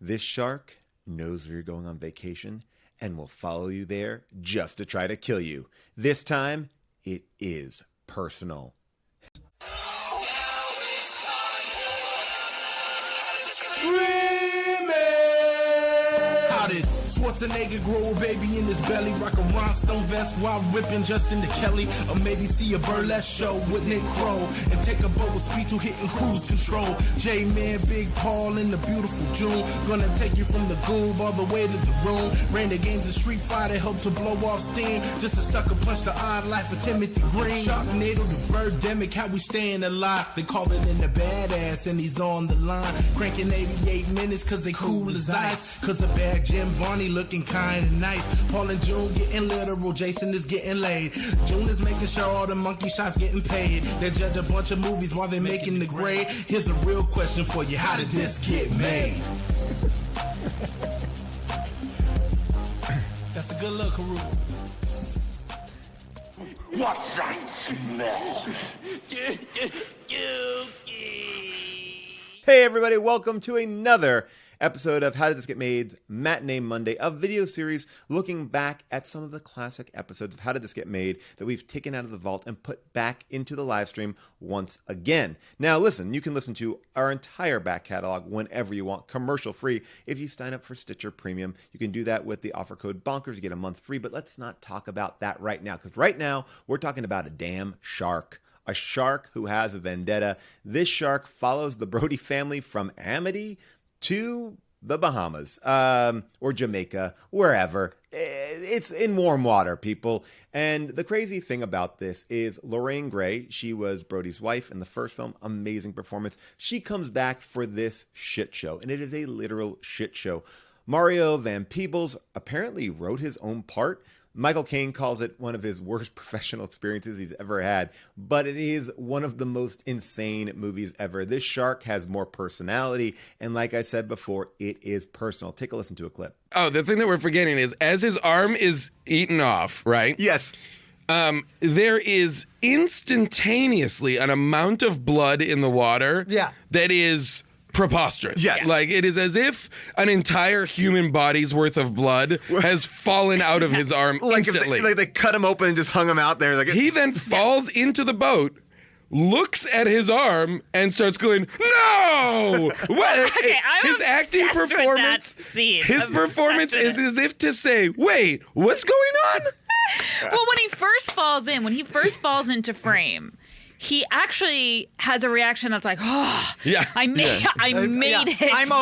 This shark knows where you're going on vacation and will follow you there just to try to kill you. This time, it is personal. Schwarzenegger grow a baby in his belly, rock a rhinestone vest while ripping Justin to Kelly, or maybe see a burlesque show with Nick Crow and take a boat with speed to hitting cruise control. J-Man, Big Paul in the beautiful June, gonna take you from the goob all the way to the room. Ran the games of Street Fighter, helped to blow off steam, just a sucker punch the odd life of Timothy Green. Sharknado, the birdemic, how we staying alive. They call it in the badass and he's on the line, cranking 88 minutes cause they cool as ice, cause a bad Jim Varney looking kind of nice. Paul and June getting literal, Jason is getting laid. June is making sure all the monkey shots getting paid. They judge a bunch of movies while they're making the grade. Here's a real question for you, how did this get made? That's a good look, Haru. What's that smell? Hey everybody, welcome to another episode of How Did This Get Made's Matinee Monday, a video series looking back at some of the classic episodes of How Did This Get Made that we've taken out of the vault and put back into the live stream once again. Now listen, you can listen to our entire back catalog whenever you want, commercial free. If you sign up for Stitcher Premium, you can do that with the offer code BONKERS. You get a month free, but let's not talk about that right now, because right now we're talking about a damn shark. A shark who has a vendetta. This shark follows the Brody family from Amity to the Bahamas, or Jamaica, wherever. It's in warm water, people. And the crazy thing about this is Lorraine Gray, she was Brody's wife in the first film, amazing performance. She comes back for this shit show, and it is a literal shit show. Mario Van Peebles apparently wrote his own part. Michael Caine calls it one of his worst professional experiences he's ever had, but it is one of the most insane movies ever. This shark has more personality, and like I said before, it is personal. Take a listen to a clip. Oh, the thing that we're forgetting is as his arm is eaten off, right? Yes. There is instantaneously an amount of blood in the water that is preposterous. Yes. Like, it is as if an entire human body's worth of blood has fallen out of his arm instantly. Like they cut him open and just hung him out there. Like he then falls into the boat, looks at his arm, and starts going, "No!" What? Okay, I'm his acting obsessed with performance. that scene. His I'm performance obsessed is with as if to say, "Wait, what's going on?" Well, when he first falls into frame, he actually has a reaction that's like, "Oh, Yeah. I made it. I'm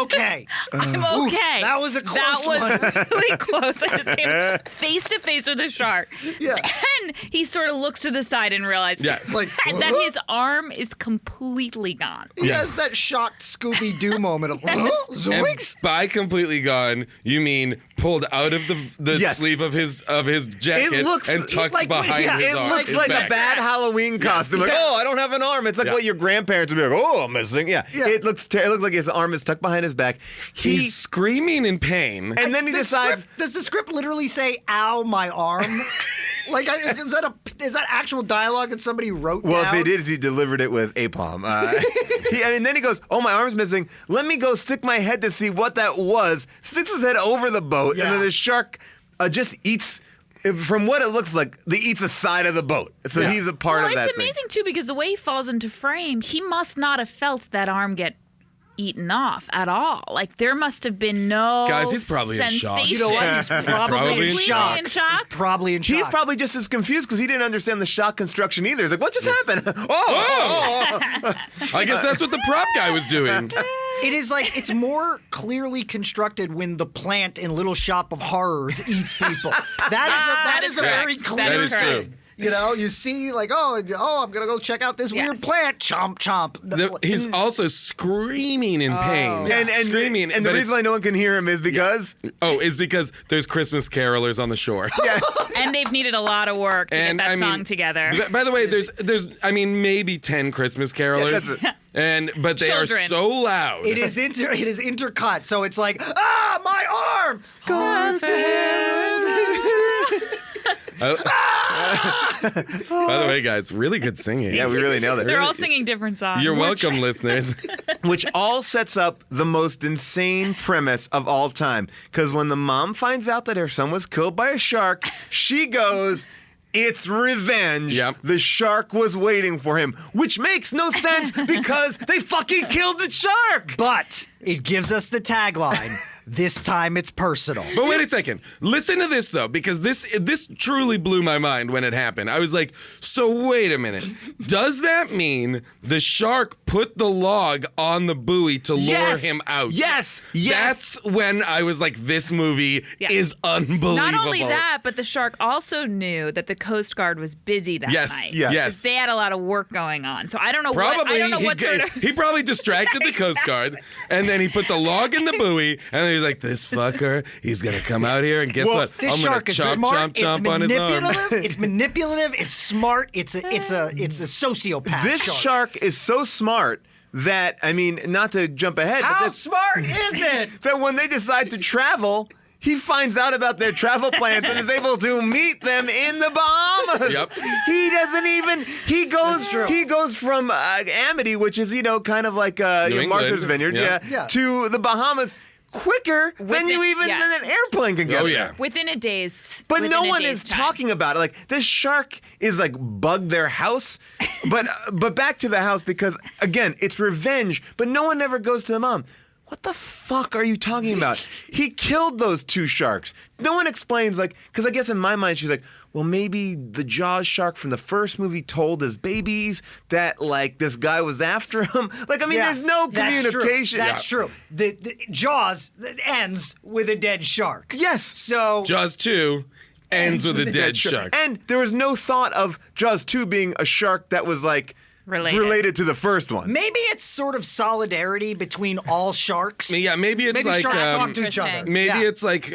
okay. I'm okay." That was a close one. That was really close. I just came face to face with a shark. Yeah. And he sort of looks to the side and realizes Yes. Like, that his arm is completely gone. He has that shocked Scooby-Doo moment of, And zoinks? by completely gone, you mean pulled out of the Yes. sleeve of his jacket and tucked like- behind yeah, his It arm. looks his like back. a bad Halloween costume. Like, oh, I don't have an arm. It's like Yeah. what your grandparents would be like, oh, I'm missing. Yeah. It looks like his arm is tucked behind his back. He's screaming in pain. And then he decides. Does the script literally say, ow, my arm? Like, is that actual dialogue that somebody wrote Well, down? if it is, he delivered it with apalm. And then he goes, oh, my arm's missing. Let me go stick my head to see what that was. Sticks his head over the boat, and then the shark just eats. From what it looks like, he eats the side of the boat. So he's a part of that It's amazing, too, because the way he falls into frame, he must not have felt that arm get eaten off at all. Like, there must have been no Guys, he's probably in shock. sensation. You know what? He's probably in shock. in shock. He's probably in shock. He's probably just as confused because he didn't understand the shock construction either. He's like, what just happened? I guess that's what the prop guy was doing. It is like, it's more clearly constructed when the plant in Little Shop of Horrors eats people. That is a very correct. clear That is thing. true. You know, you see, like, oh, I'm gonna go check out this weird plant. Chomp, chomp. He's also screaming in pain. And screaming. And the but reason why no one can hear him is because... is because there's Christmas carolers on the shore. Yeah. And they've needed a lot of work to get that song together. By the way, there's maybe 10 Christmas carolers. But they are Children. so loud. It is intercut, so it's like, my arm! By the way, guys, really good singing. Yeah, we really nailed it. They're all singing different songs. You're welcome, listeners. Which all sets up the most insane premise of all time. Because when the mom finds out that her son was killed by a shark, she goes, it's revenge. Yep. The shark was waiting for him, which makes no sense because they fucking killed the shark. But it gives us the tagline, this time it's personal. But wait a second. Listen to this, though, because this truly blew my mind when it happened. I was like, so wait a minute. Does that mean the shark put the log on the buoy to lure him out? Yes. That's when I was like, this movie is unbelievable. Not only that, but the shark also knew that the Coast Guard was busy that night. Yes. They had a lot of work going on. So I don't know he probably distracted the Coast Guard, and then he put the log in the buoy, and then he's like, this fucker, he's gonna come out here, and guess what? This I'm shark gonna is chomp, smart. chomp on his arm. It's manipulative. It's smart. It's a sociopath. This shark is so smart that, I mean, not to jump ahead. How but smart is it? That when they decide to travel, he finds out about their travel plans and is able to meet them in the Bahamas. Yep. He doesn't even. He goes from Amity, which is kind of like Martha's Vineyard, to the Bahamas quicker than an airplane can get. Oh yeah. Within a day's. But within no a one day's is time. talking about it. Like, this shark is like bugged their house. But back to the house, because again, it's revenge. But no one ever goes to the mom. What the fuck are you talking about? He killed those two sharks. No one explains, like, because I guess in my mind she's like, well, maybe the Jaws shark from the first movie told his babies that, like, this guy was after him. Like, I mean, there's no communication. That's true. The Jaws ends with a dead shark. Yes. So Jaws 2 ends with a dead shark. And there was no thought of Jaws 2 being a shark that was, like, related to the first one. maybe it's sort of solidarity between all sharks. Yeah, maybe it's like sharks talk to each other. Interesting. maybe it's like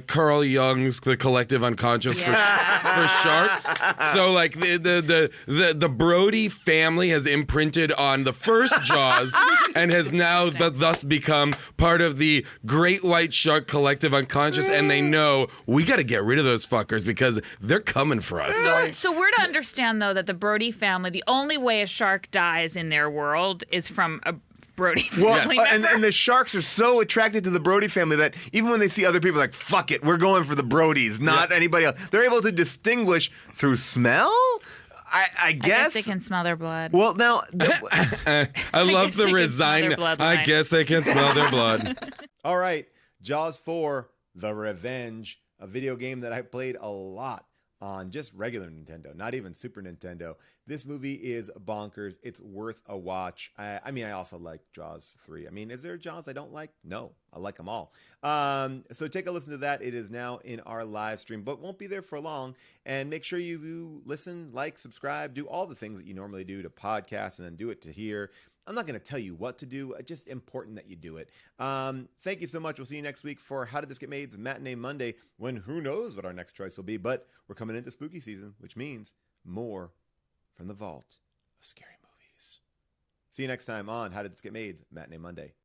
Carl Jung's The Collective Unconscious for sharks. So like the Brody family has imprinted on the first Jaws and has now thus become part of the Great White Shark Collective Unconscious, and they know we got to get rid of those fuckers because they're coming for us. So we're to understand, though, that the Brody family, the only way a shark dies in their world is from a Brody family member. And the sharks are so attracted to the Brody family that even when they see other people, like, fuck it, we're going for the Brodies, not anybody else. They're able to distinguish through smell? I guess they can smell their blood. Well, now... I love the resign. I guess they can smell their blood. All right, Jaws 4, The Revenge, a video game that I played a lot on just regular Nintendo, not even Super Nintendo. This movie is bonkers. It's worth a watch. I mean, I also like Jaws 3. I mean, is there a Jaws I don't like? No, I like them all. So take a listen to that. It is now in our live stream, but won't be there for long. And make sure you listen, like, subscribe, do all the things that you normally do to podcasts, and then do it to here. I'm not going to tell you what to do. It's just important that you do it. Thank you so much. We'll see you next week for How Did This Get Made's Matinee Monday, when who knows what our next choice will be. But we're coming into spooky season, which means more from the vault of scary movies. See you next time on How Did This Get Made's Matinee Monday.